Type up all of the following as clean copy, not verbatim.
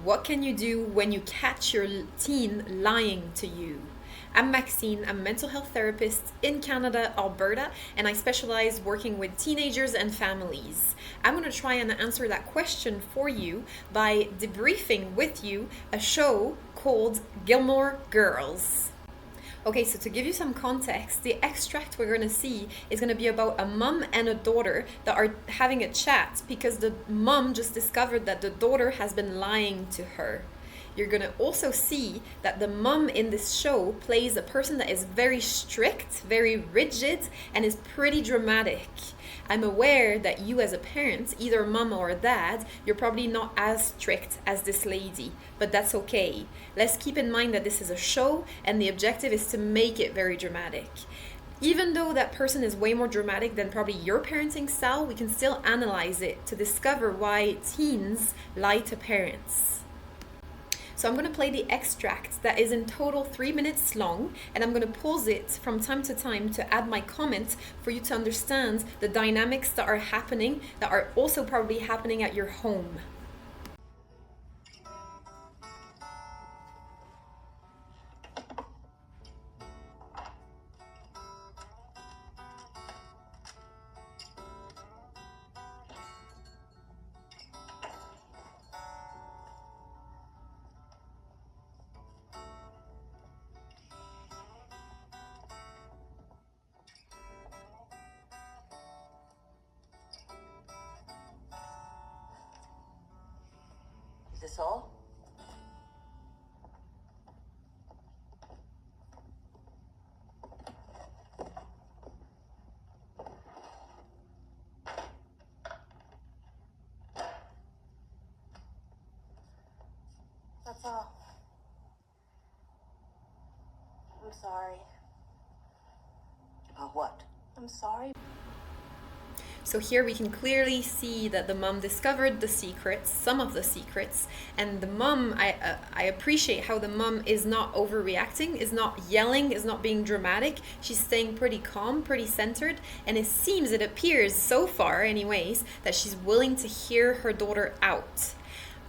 What can you do when you catch your teen lying to you? I'm Maxine, I'm a mental health therapist in Canada, Alberta, and I specialize working with teenagers and families. I'm going to try and answer that question for you by debriefing with you a show called Gilmore Girls. Okay, so to give you some context, the extract we're going to see is going to be about a mom and a daughter that are having a chat because the mom just discovered that the daughter has been lying to her. You're going to also see that the mom in this show plays a person that is very strict, very rigid, and is pretty dramatic. I'm aware that you as a parent, either mom or dad, you're probably not as strict as this lady, but that's okay. Let's keep in mind that this is a show and the objective is to make it very dramatic. Even though that person is way more dramatic than probably your parenting style, we can still analyze it to discover why teens lie to parents. So I'm going to play the extract that is in total 3 minutes long, and I'm going to pause it from time to time to add my comments for you to understand the dynamics that are happening, that are also probably happening at your home. Is this all? That's all. I'm sorry. About what? I'm sorry. So here we can clearly see that the mom discovered the secrets, some of the secrets, and the mom, I appreciate how the mom is not overreacting, is not yelling, is not being dramatic. She's staying pretty calm, pretty centered, and it appears so far anyways, that she's willing to hear her daughter out.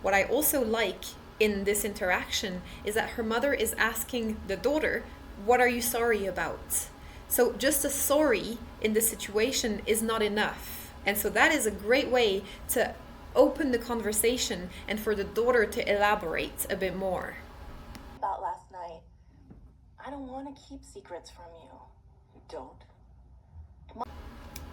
What I also like in this interaction is that her mother is asking the daughter, what are you sorry about? So just a sorry in this situation is not enough. And so that is a great way to open the conversation and for the daughter to elaborate a bit more. About last night, I don't want to keep secrets from you. You don't?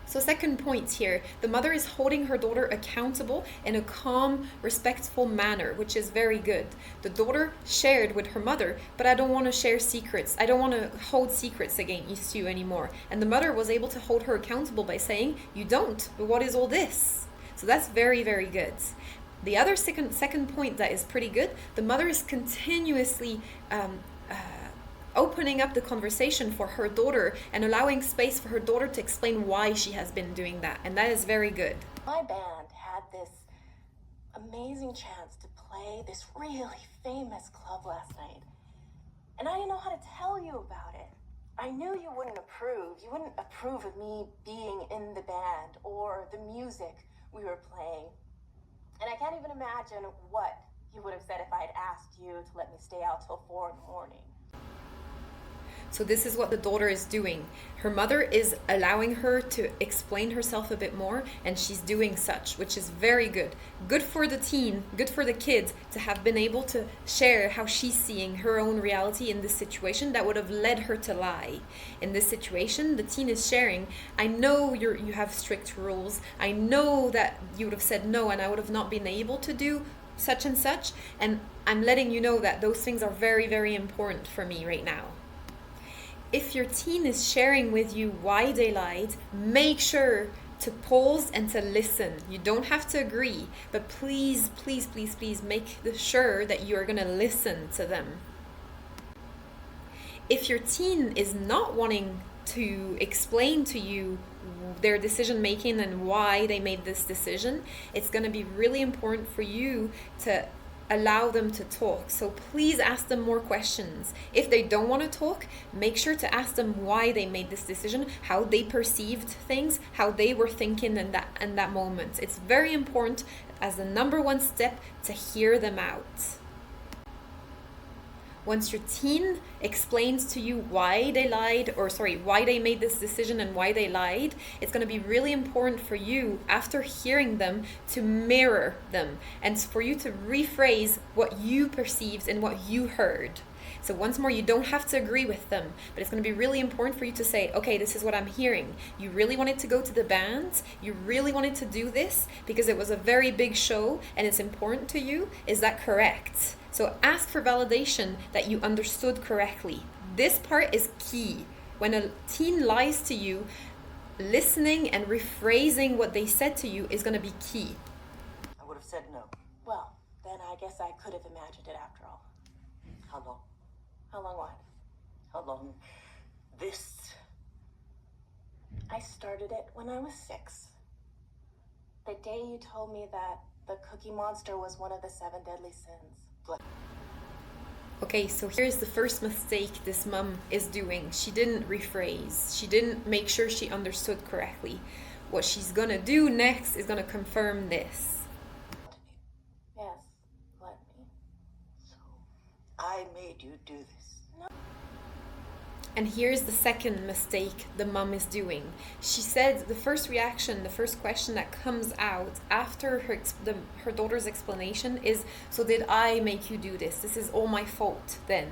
So second point here, the mother is holding her daughter accountable in a calm, respectful manner, which is very good. The daughter shared with her mother, but I don't want to share secrets. I don't want to hold secrets against you anymore. And the mother was able to hold her accountable by saying, you don't, but what is all this? So that's very, very good. The other second point that is pretty good, the mother is continuously opening up the conversation for her daughter and allowing space for her daughter to explain why she has been doing that. And that is very good. My band had this amazing chance to play this really famous club last night. And I didn't know how to tell you about it. I knew you wouldn't approve. You wouldn't approve of me being in the band or the music we were playing. And I can't even imagine what you would have said if I had asked you to let me stay out till 4 in the morning. So this is what the daughter is doing. Her mother is allowing her to explain herself a bit more, and she's doing such, which is very good. Good for the teen, good for the kid to have been able to share how she's seeing her own reality in this situation that would have led her to lie. In this situation, the teen is sharing, I know you have strict rules. I know that you would have said no and I would have not been able to do such and such, and I'm letting you know that those things are very, very important for me right now. If your teen is sharing with you why they lied, make sure to pause and to listen. You don't have to agree, but please, please, please, please make sure that you are going to listen to them. If your teen is not wanting to explain to you their decision making and why they made this decision, it's going to be really important for you to allow them to talk. So please ask them more questions. If they don't want to talk, make sure to ask them why they made this decision, how they perceived things, how they were thinking in that moment. It's very important as the number one step to hear them out. Once your teen explains to you why they lied, or sorry, why they made this decision and why they lied, it's going to be really important for you, after hearing them, to mirror them and for you to rephrase what you perceived and what you heard. So once more, you don't have to agree with them, but it's going to be really important for you to say, okay, this is what I'm hearing. You really wanted to go to the band. You really wanted to do this because it was a very big show and it's important to you. Is that correct? So ask for validation that you understood correctly. This part is key. When a teen lies to you, listening and rephrasing what they said to you is going to be key. I would have said no. Well, then I guess I could have imagined it after all. How long? How long what? How long this? I started it when I was 6. The day you told me that the Cookie Monster was one of the 7 deadly sins. Okay, so here's the first mistake this mom is doing. She didn't rephrase. She didn't make sure she understood correctly. What she's gonna do next is gonna confirm this. Yes, let me. So, I made you do this. And here's the second mistake the mom is doing. She said the first reaction, the first question that comes out after her daughter's explanation is, so did I make you do this? This is all my fault then.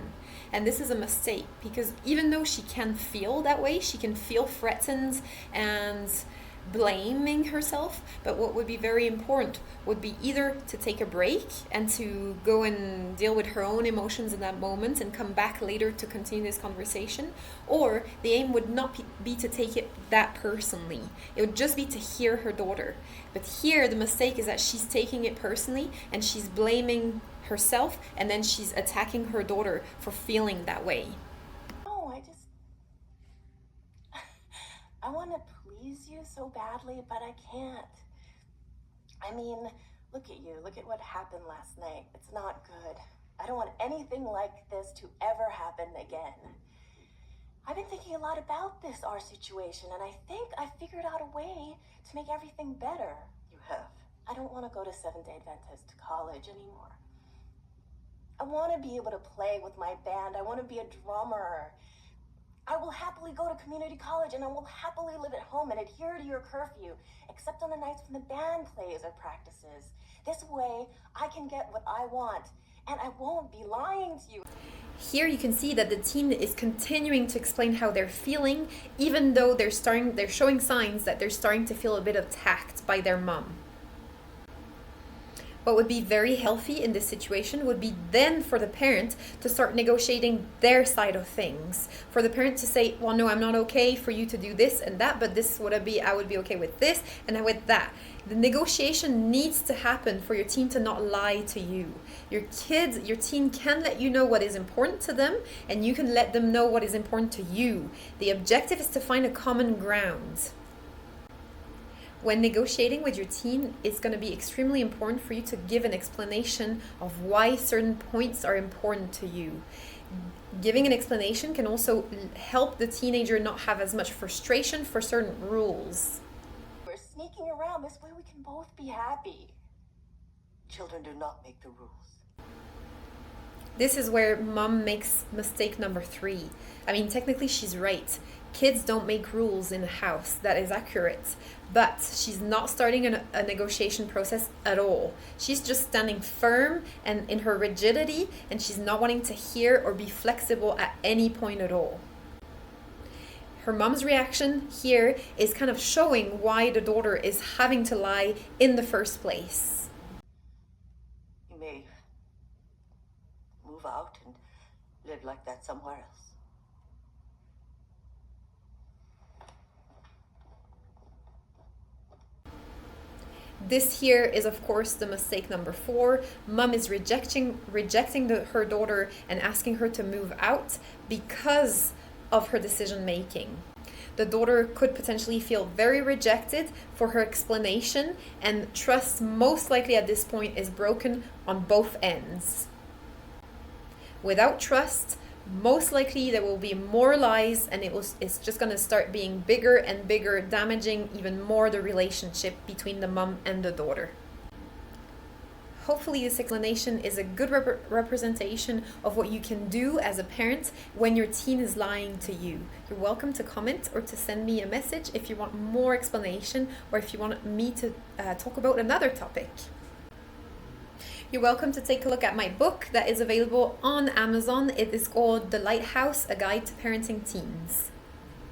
And this is a mistake, because even though she can feel that way, she can feel threatened and blaming herself, but what would be very important would be either to take a break and to go and deal with her own emotions in that moment and come back later to continue this conversation, or the aim would not be to take it that personally. It would just be to hear her daughter. But here the mistake is that she's taking it personally and she's blaming herself, and then she's attacking her daughter for feeling that way. No, I want to please you so badly, but I can't. I mean, look at you. Look at what happened last night. It's not good. I don't want anything like this to ever happen again. I've been thinking a lot about our situation, and I think I figured out a way to make everything better. You have. I don't want to go to Seventh-day Adventist college anymore. I want to be able to play with my band. I want to be a drummer. I will happily go to community college, and I will happily live at home and adhere to your curfew, except on the nights when the band plays or practices. This way, I can get what I want, and I won't be lying to you. Here you can see that the teen is continuing to explain how they're feeling, even though they're showing signs that they're starting to feel a bit attacked by their mom. What would be very healthy in this situation would be then for the parent to start negotiating their side of things. For the parent to say, well, no, I'm not okay for you to do this and that, but this would be, I would be okay with this and with that. The negotiation needs to happen for your teen to not lie to you. Your teen can let you know what is important to them, and you can let them know what is important to you. The objective is to find a common ground. When negotiating with your teen, it's going to be extremely important for you to give an explanation of why certain points are important to you. Giving an explanation can also help the teenager not have as much frustration for certain rules. We're sneaking around. This way we can both be happy. Children do not make the rules. This is where mom makes mistake number 3. I mean, technically she's right. Kids don't make rules in the house. That is accurate. But she's not starting a negotiation process at all. She's just standing firm and in her rigidity, and she's not wanting to hear or be flexible at any point at all. Her mom's reaction here is kind of showing why the daughter is having to lie in the first place. You may move out and live like that somewhere else. This here is, of course, the mistake number 4. Mom is rejecting her daughter and asking her to move out because of her decision making. The daughter could potentially feel very rejected for her explanation, and trust most likely at this point is broken on both ends. Without trust, most likely there will be more lies, and it's just going to start being bigger and bigger, damaging even more the relationship between the mom and the daughter. Hopefully this explanation is a good representation of what you can do as a parent when your teen is lying to you. You're welcome to comment or to send me a message if you want more explanation or if you want me to talk about another topic. You're welcome to take a look at my book that is available on Amazon. It is called The Lighthouse, A Guide to Parenting Teens.